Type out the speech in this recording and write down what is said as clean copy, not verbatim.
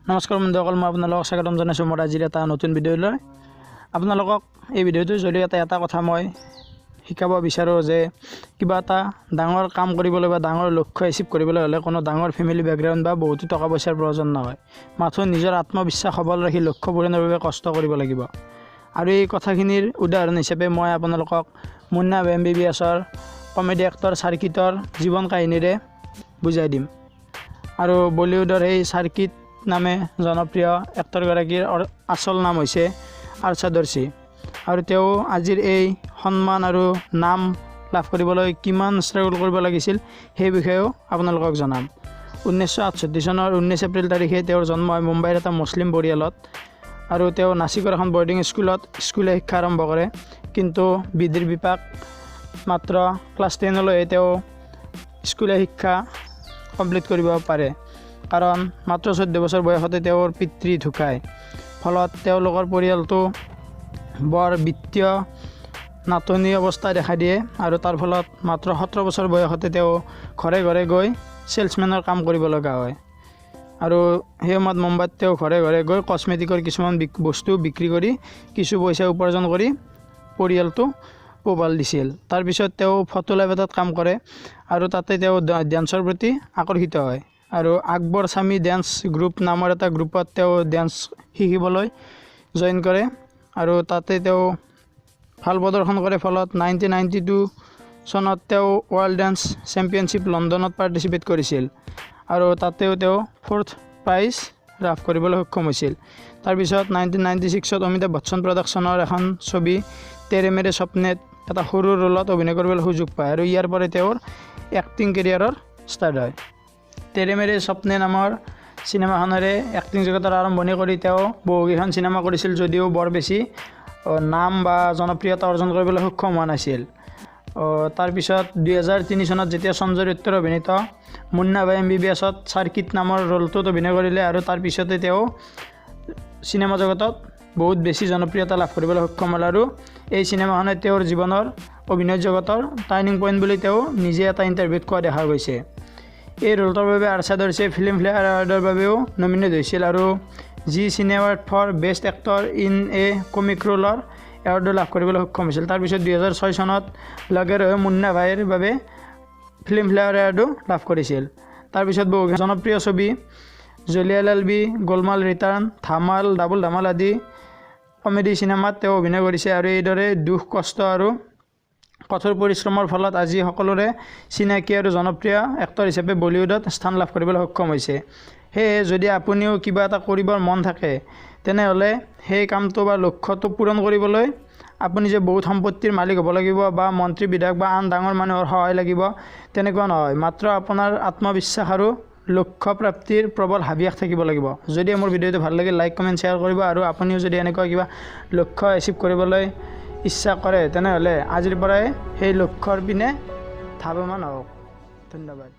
নমস্কাৰ বন্ধুসকল, মই আপোনালোকক স্বাগতম জনাইছোঁ মোৰ আজিৰ এটা নতুন ভিডিঅ'লৈ। আপোনালোকক এই ভিডিঅ'টোৰ জৰিয়তে এটা কথা মই শিকাব বিচাৰোঁ যে কিবা এটা ডাঙৰ কাম কৰিবলৈ বা ডাঙৰ লক্ষ্য এচিভ কৰিবলৈ হ'লে কোনো ডাঙৰ ফেমিলি বেকগ্ৰাউণ্ড বা বহুতো টকা পইচাৰ প্ৰয়োজন নহয়। মাথো নিজৰ আত্মবিশ্বাস সবল ৰাখি লক্ষ্য পূৰণৰ বাবে কষ্ট কৰিব লাগিব। আৰু এই কথাখিনিৰ উদাহৰণ হিচাপে মই আপোনালোকক মুন্না ভাই MBBSৰ কমেডি এক্টৰ চাৰ্কিটৰ জীৱন কাহিনীৰে বুজাই দিম। আৰু বলিউডৰ এই চাৰ্কিট নামে জনপ্ৰিয় এক্টৰগৰাকীৰ আচল নাম হৈছে আৰছাদ ৱাৰছি। আৰু তেওঁ আজিৰ এই সন্মান আৰু নাম লাভ কৰিবলৈ কিমান ষ্ট্ৰাগল কৰিব লাগিছিল সেই বিষয়েও আপোনালোকক জনাম। 1968 চনৰ 19 এপ্ৰিল তাৰিখে তেওঁৰ জন্ম হয় মুম্বাইৰ এটা মুছলিম পৰিয়ালত। আৰু তেওঁ নাছিকৰ এখন বৰ্ডিং স্কুলত স্কুলীয়া শিক্ষা আৰম্ভ কৰে, কিন্তু বিধিৰ বিপাক মাত্ৰ ক্লাছ 10লৈ তেওঁ স্কুলীয়া শিক্ষা কমপ্লিট কৰিব পাৰে, কাৰণ মাত্ৰ 14 বছৰ বয়সতে তেওঁৰ পিতৃ ঢুকায়। ফলত তেওঁলোকৰ পৰিয়ালটো বৰ বিত্তীয় নাটনি অৱস্থা দেখা দিয়ে, আৰু তাৰ ফলত মাত্ৰ 17 বছৰ বয়সতে তেওঁ ঘৰে ঘৰে গৈ চেলছমেনৰ কাম কৰিব লগা হয়। আৰু সেই সময়ত মুম্বাইত তেওঁ ঘৰে ঘৰে গৈ কচমেটিকৰ কিছুমান বস্তু বিক্ৰী কৰি কিছু পইচা উপাৰ্জন কৰি পৰিয়ালটো পোহপাল দিছিল। তাৰপিছত তেওঁ ফটো লাইভ এটাত কাম কৰে, আৰু তাতে তেওঁ ডেন্সৰ প্ৰতি আকৰ্ষিত হয়, আৰু আকবৰ স্বামী ডেন্স গ্ৰুপ নামৰ এটা গ্ৰুপত তেওঁ ডেন্স শিকিবলৈ জইন কৰে, আৰু তাতে তেওঁ ভাল প্ৰদৰ্শন কৰে। ফলত 1992 চনত তেওঁ ৱৰ্ল্ড ডেন্স চেম্পিয়নশ্বিপ লণ্ডনত পাৰ্টিচিপেট কৰিছিল, আৰু তাতেও তেওঁ 4th প্ৰাইজ লাভ কৰিবলৈ সক্ষম হৈছিল। তাৰপিছত 1996 অমিতাভ বচ্চন প্ৰডাকশ্যনৰ এখন ছবি তেৰে মেৰে সপনেত এটা সৰু ৰোলত অভিনয় কৰিবলৈ সুযোগ পায়, আৰু ইয়াৰ পৰা তেওঁৰ এক্টিং কেৰিয়াৰৰ ষ্টাৰ্ট হয়। তেৰে মেৰে সপনে নামৰ চিনেমাখনেৰে এক্টিং জগতৰ আৰম্ভণি কৰি তেওঁ বহুকেইখন চিনেমা কৰিছিল, যদিও বৰ বেছি নাম বা জনপ্ৰিয়তা অৰ্জন কৰিবলৈ সক্ষম হোৱা নাছিল। তাৰপিছত 2003 চনত যেতিয়া সঞ্জয় দত্তৰ অভিনীত মুন্না ভাই MBBSত চাৰ্কিট নামৰ ৰোলটোত অভিনয় কৰিলে, আৰু তাৰপিছতে তেওঁ চিনেমা জগতত বহুত বেছি জনপ্ৰিয়তা লাভ কৰিবলৈ সক্ষম হ'ল, আৰু এই চিনেমাখনে তেওঁৰ জীৱনৰ অভিনয় জগতৰ টাৰ্ণিং পইণ্ট বুলি তেওঁ নিজে এটা ইণ্টাৰভিউত কোৱা দেখা গৈছে। এই ৰোলটোৰ বাবে আৰছাদ ৱাৰছিয়ে ফিল্মফেয়াৰ এৱাৰ্ডৰ বাবেও নমিনেট হৈছিল, আৰু Zee Cine award for best actor in a comic ৰোলৰ এৱাৰ্ডো লাভ কৰিবলৈ সক্ষম হৈছিল। তাৰপিছত 2006 চনত লগে ৰহে মুন্না ভাইৰ বাবে ফিল্মফেয়াৰ এৱাৰ্ডো লাভ কৰিছিল। তাৰপিছত বহু জনপ্ৰিয় ছবি জলিয়ানৱালা, গোলমাল ৰিটাৰ্ণ, ধামাল, ডাবল ধামাল আদি কমেডি চিনেমাত তেওঁ অভিনয় কৰিছে, আৰু এইদৰে দুখ কষ্ট আৰু কঠোৰ পৰিশ্ৰমৰ ফলত আজি সকলোৰে চিনাকি আৰু জনপ্ৰিয় এক্টৰ হিচাপে বলিউডত স্থান লাভ কৰিবলৈ সক্ষম হৈছে। সেয়ে যদি আপুনিও কিবা এটা কৰিবৰ মন থাকে, তেনেহ'লে সেই কামটো বা লক্ষ্যটো পূৰণ কৰিবলৈ আপুনি যে বহুত সম্পত্তিৰ মালিক হ'ব লাগিব বা মন্ত্ৰী বিধায়ক বা আন ডাঙৰ মানুহৰ সহায় লাগিব, তেনেকুৱা নহয়। মাত্ৰ আপোনাৰ আত্মবিশ্বাস আৰু লক্ষ্য প্ৰাপ্তিৰ প্ৰবল হাবিয়াস থাকিব লাগিব। যদি মোৰ ভিডিঅ'টো ভাল লাগে, লাইক কমেণ্ট শ্বেয়াৰ কৰিব, আৰু আপুনিও যদি এনেকুৱা কিবা লক্ষ্য এচিভ কৰিবলৈ ইচ্ছা কৰে, তেনেহ'লে আজিৰ পৰাই সেই লক্ষ্যৰ পিনে ধাৱমান হওক। ধন্যবাদ।